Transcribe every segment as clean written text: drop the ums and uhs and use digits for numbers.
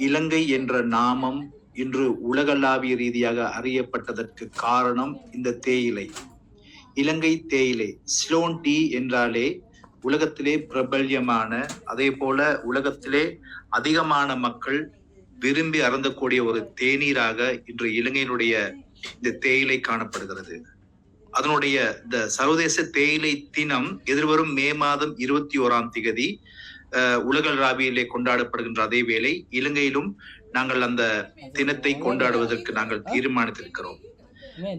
இலங்கை என்ற நாமம் இன்று உலகளாவிய ரீதியாக அறியப்பட்டதற்கு காரணம் இந்த தேயிலை. இலங்கை தேயிலை சிலோன் டீ என்றாலே உலகத்திலே பிரபல்யமான, அதே போல உலகத்திலே அதிகமான மக்கள் விரும்பி அருந்தக்கூடிய ஒரு தேநீராக இன்று இலங்கையினுடைய இந்த தேயிலை காணப்படுகிறது. அதனுடைய இந்த சர்வதேச தேயிலை தினம் எதிர்வரும் மே மாதம் 21 உலகளாவியிலே கொண்டாடப்படுகின்ற அதே வேளை இலங்கையிலும் நாங்கள் அந்த தினத்தை கொண்டாடுவதற்கு நாங்கள் தீர்மானித்திருக்கிறோம்.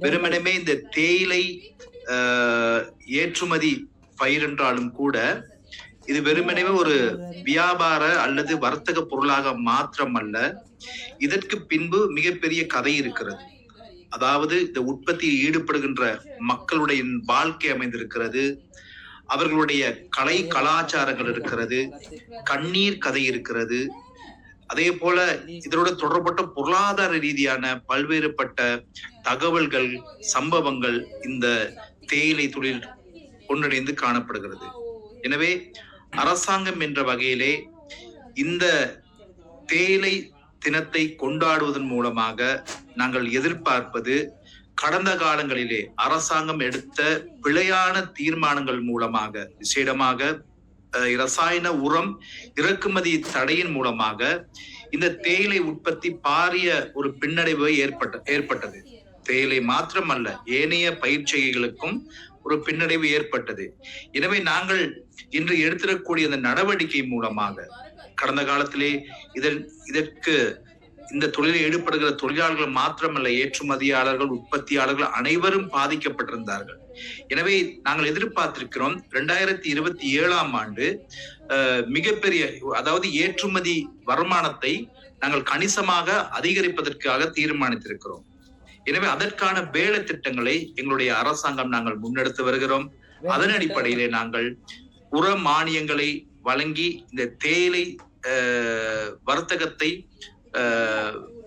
வெறுமனமே இந்த தேயிலை ஏற்றுமதி பயிர் என்றாலும் கூட இது வெறுமனவே ஒரு வியாபார அல்லது வர்த்தக பொருளாக மாத்திரம் அல்ல, இதற்கு பின்பு மிகப்பெரிய கதை இருக்கிறது. அதாவது இந்த உற்பத்தியில் ஈடுபடுகின்ற மக்களுடைய வாழ்க்கை அமைந்திருக்கிறது, அவர்களுடைய கலை கலாச்சாரங்கள் இருக்கிறது, கண்ணீர் கதை இருக்கிறது. அதே போல இதனோட தொடர்பட்ட பொருளாதார ரீதியான பல்வேறுபட்ட தகவல்கள், சம்பவங்கள் இந்த தேயிலை தொழில் ஒன்றிணைந்து காணப்படுகிறது. எனவே அரசாங்கம் என்ற வகையிலே இந்த தேயிலை தினத்தை கொண்டாடுவதன் மூலமாக நாங்கள் எதிர்பார்ப்பது, கடந்த காலங்களிலே அரசாங்கம் எடுத்த பிழையான தீர்மானங்கள் மூலமாக, விசேடமாக இரசாயன உரம் இறக்குமதி தடையின் மூலமாக இந்த தேயிலை உற்பத்தி பாரிய ஒரு பின்னடைவு ஏற்பட்டது. தேயிலை மாத்திரமல்ல, ஏனைய பயிர்ச்செய்கைகளுக்கும் ஒரு பின்னடைவு ஏற்பட்டது. எனவே நாங்கள் இன்று எடுத்திடக்கூடிய அந்த நடவடிக்கை மூலமாக கடந்த காலத்திலே இதற்கு இந்த தொழிலில் ஈடுபடுகிற தொழிலாளர்கள் மாத்திரமல்ல, ஏற்றுமதியாளர்கள், உற்பத்தியாளர்கள் அனைவரும் பாதிக்கப்பட்டிருந்தார்கள். எனவே நாங்கள் எதிர்பார்த்திருக்கிறோம் 2027 மிகப்பெரிய, அதாவது ஏற்றுமதி வருமானத்தை நாங்கள் கணிசமாக அதிகரிப்பதற்காக தீர்மானித்திருக்கிறோம். எனவே அதற்கான வேலை திட்டங்களை எங்களுடைய அரசாங்கம் நாங்கள் முன்னெடுத்து வருகிறோம். அதன் அடிப்படையிலே நாங்கள் உர மானியங்களை வழங்கி இந்த தேயிலை வர்த்தகத்தை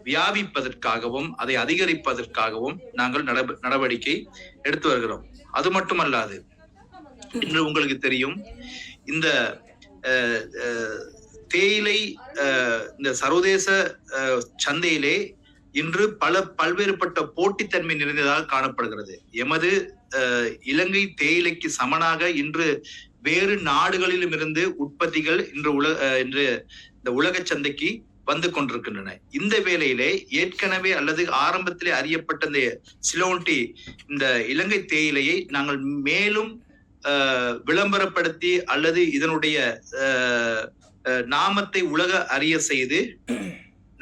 வியாபிப்பதற்காகவும் அதை அதிகரிப்பதற்காகவும் நாங்கள் நடவடிக்கை எடுத்து வருகிறோம். அது மட்டுமல்லாது, இன்று உங்களுக்கு தெரியும், இந்த தேயிலை இந்த சர்வதேச சந்தையிலே இன்று பல்வேறுபட்ட போட்டித்தன்மை நிறைந்ததாக காணப்படுகிறது. எமது இலங்கை தேயிலைக்கு சமனாக இன்று வேறு நாடுகளிலும் இருந்து உற்பத்திகள் இன்று இந்த உலக சந்தைக்கு வந்து கொண்டிருக்கின்றன. இந்த வேளையிலே ஏற்கனவே அல்லது ஆரம்பத்திலே அறியப்பட்ட இந்த சிலோன் டீ, இந்த இலங்கை தேயிலையை நாங்கள் மேலும் விளம்பரப்படுத்தி அல்லது இதனுடைய நாமத்தை உலக அறிய செய்து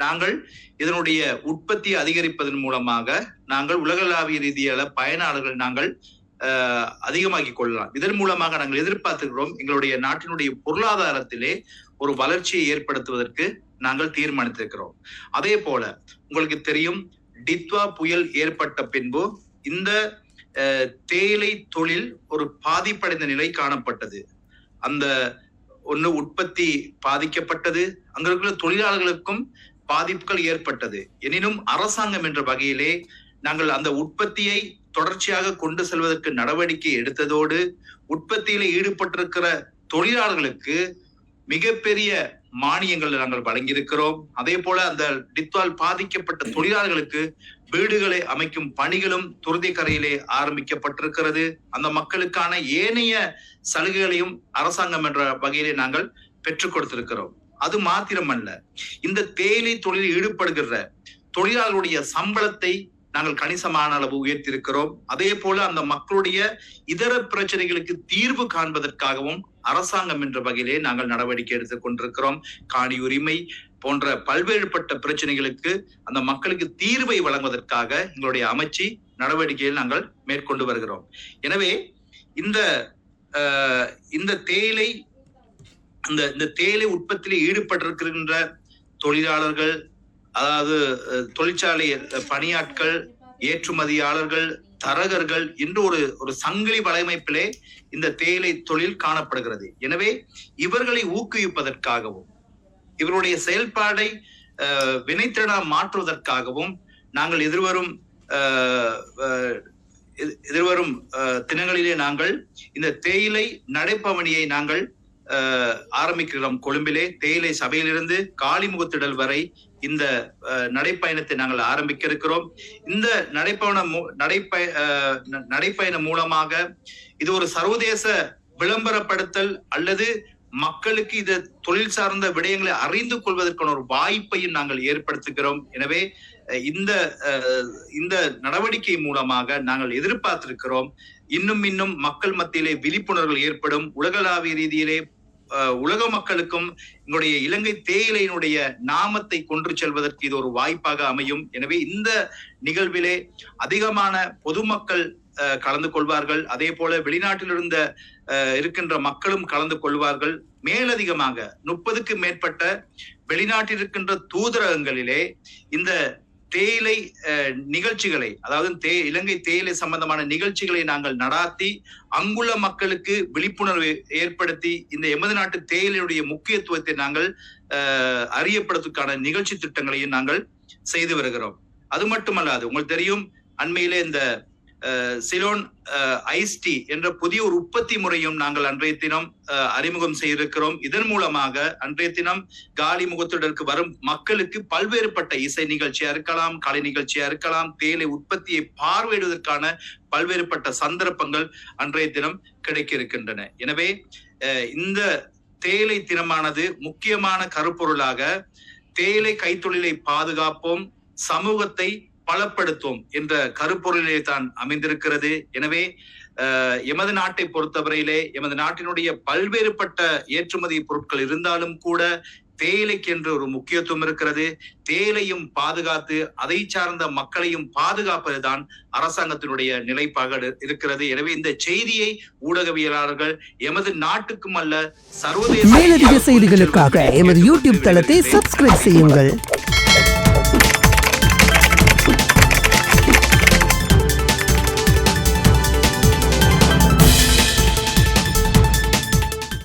நாங்கள் இதனுடைய உற்பத்தியை அதிகரிப்பதன் மூலமாக நாங்கள் உலகளாவிய ரீதியான பயனாளர்கள் நாங்கள் அதிகமாக்கிக் கொள்ளலாம். இதன் மூலமாக நாங்கள் எதிர்பார்த்திருக்கிறோம் எங்களுடைய நாட்டினுடைய பொருளாதாரத்திலே ஒரு வளர்ச்சியை ஏற்படுத்துவதற்கு நாங்கள் தீர்மானித்திருக்கிறோம். அதே போல உங்களுக்கு தெரியும், டித்வா புயல் ஏற்பட்ட பின்பு இந்த தேயிலை தொழில் ஒரு பாதிப்படைந்த நிலை காணப்பட்டது. அந்த உற்பத்தி பாதிக்கப்பட்டது, அங்க இருக்கிற தொழிலாளர்களுக்கும் பாதிப்புகள் ஏற்பட்டது. எனினும் அரசாங்கம் என்ற வகையிலே நாங்கள் அந்த உற்பத்தியை தொடர்ச்சியாக கொண்டு செல்வதற்கு நடவடிக்கை எடுத்ததோடு உற்பத்தியில ஈடுபட்டிருக்கிற தொழிலாளர்களுக்கு மிகப்பெரிய மானியங்கள் நாங்கள் வழங்கியிருக்கிறோம். அதே போல அந்த டித்வால் பாதிக்கப்பட்ட தொழிலாளர்களுக்கு வீடுகளை அமைக்கும் பணிகளும் துருதிக்கரையிலே ஆரம்பிக்கப்பட்டிருக்கிறது. அந்த மக்களுக்கான ஏனைய சலுகைகளையும் அரசாங்கம் என்ற வகையிலே நாங்கள் பெற்றுக் கொடுத்திருக்கிறோம். அது மாத்திரமல்ல, இந்த தேயிலை தொழிலில் ஈடுபடுகிற தொழிலாளர்களுடைய சம்பளத்தை நாங்கள் கணிசமான அளவு உயர்த்தியிருக்கிறோம். அதே போல அந்த மக்களுடைய இதர பிரச்சனைகளுக்கு தீர்வு காண்பதற்காகவும் அரசாங்கம் என்ற வகையிலே நாங்கள் நடவடிக்கை எடுத்துக் கொண்டிருக்கிறோம். காணி உரிமை போன்ற பல்வேறுபட்ட பிரச்சனைகளுக்கு அந்த மக்களுக்கு தீர்வை வழங்குவதற்காக எங்களுடைய அமைச்சு நடவடிக்கையில் நாங்கள் மேற்கொண்டு வருகிறோம். எனவே இந்த தேயிலை இந்த தேயிலை உற்பத்தியில் ஈடுபட்டிருக்கின்ற தொழிலாளர்கள், அதாவது தொழிற்சாலை பணியாட்கள், ஏற்றுமதியாளர்கள், தரகர்கள் என்று ஒரு சங்கிலி வலையமைப்பிலே இந்த தேயிலை தொழில் காணப்படுகிறது. எனவே இவர்களை ஊக்குவிப்பதற்காகவும் இவருடைய செயல்பாடை வினைத்திறனா மாற்றுவதற்காகவும் நாங்கள் எதிர்வரும் தினங்களிலே நாங்கள் இந்த தேயிலை நடைப்பவனியை நாங்கள் ஆரம்பிக்கிறோம். கொழும்பிலே தேயிலை சபையிலிருந்து காலிமுகத்திடல் வரை இந்த நடைப்பயணத்தை நாங்கள் ஆரம்பிக்க இருக்கிறோம். இந்த நடைப்பயணம் மூலமாக இது ஒரு சர்வதேச விளம்பரப்படுத்தல் அல்லது மக்களுக்கு இது தொழில் சார்ந்த விடயங்களை அறிந்து கொள்வதற்கான ஒரு வாய்ப்பையும் நாங்கள் ஏற்படுத்துகிறோம். எனவே இந்த நடவடிக்கை மூலமாக நாங்கள் எதிர்பார்த்திருக்கிறோம் இன்னும் மக்கள் மத்தியிலே விழிப்புணர்வு ஏற்படும். உலகளாவிய ரீதியிலே உலக மக்களுக்கும் எங்களுடைய இலங்கை தேயிலையினுடைய நாமத்தை கொண்டு செல்வதற்கு இது ஒரு வாய்ப்பாக அமையும். எனவே இந்த நிகழ்விலே அதிகமான பொதுமக்கள் கலந்து கொள்வார்கள். அதே போல வெளிநாட்டில் இருக்கின்ற மக்களும் கலந்து கொள்வார்கள். மேலதிகமாக 30க்கும் மேற்பட்ட வெளிநாட்டில் இருக்கின்ற தூதரகங்களிலே இந்த தேயிலை நிகழ்ச்சிகளை, அதாவது இலங்கை தேயிலை சம்பந்தமான நிகழ்ச்சிகளை நாங்கள் நடாத்தி அங்குள்ள மக்களுக்கு விழிப்புணர்வு ஏற்படுத்தி இந்த எமது நாட்டு தேயிலையுடைய முக்கியத்துவத்தை நாங்கள் அறியப்படுவதற்கான நிகழ்ச்சி திட்டங்களையும் நாங்கள் செய்து வருகிறோம். அது மட்டுமல்லாது உங்களுக்கு தெரியும், அண்மையிலே இந்த சிலோன் ஐஸ் டீ என்ற புதிய ஒரு உற்பத்தி முறையும் நாங்கள் அன்றைய தினம் அறிமுகம் செய்திருக்கிறோம். இதன் மூலமாக அன்றைய தினம் காலி முகத்துடற்கு வரும் மக்களுக்கு பல்வேறுபட்ட இசை நிகழ்ச்சியா இருக்கலாம், கலை நிகழ்ச்சியா இருக்கலாம், தேயிலை உற்பத்தியை பார்வையிடுவதற்கான பல்வேறுபட்ட சந்தர்ப்பங்கள் அன்றைய தினம் கிடைக்க இருக்கின்றன. எனவே இந்த தேயிலை தினமானது முக்கியமான கருப்பொருளாக தேயிலை கைத்தொழிலை பாதுகாப்போம், சமூகத்தை பலப்படுத்தும் என்ற கருப்பொருளிலே தான் அமைந்திருக்கிறது. எனவே எமது நாட்டை பொறுத்தவரையிலே எமது நாட்டினுடைய பல்வேறுபட்ட ஏற்றுமதி பொருட்கள் இருந்தாலும் கூட தேயிலைக்கு என்று ஒரு முக்கியத்துவம் இருக்கிறது. தேயிலையும் பாதுகாத்து அதை சார்ந்த மக்களையும் பாதுகாப்பதுதான் அரசாங்கத்தினுடைய நிலைப்பாக இருக்கிறது. எனவே இந்த செய்தியை ஊடகவியலாளர்கள் எமது நாட்டுக்கும் அல்ல சர்வதேச மேலதிக செய்திகளுக்காக எமது யூடியூப் தளத்தை சப்ஸ்கிரைப் செய்யுங்கள்.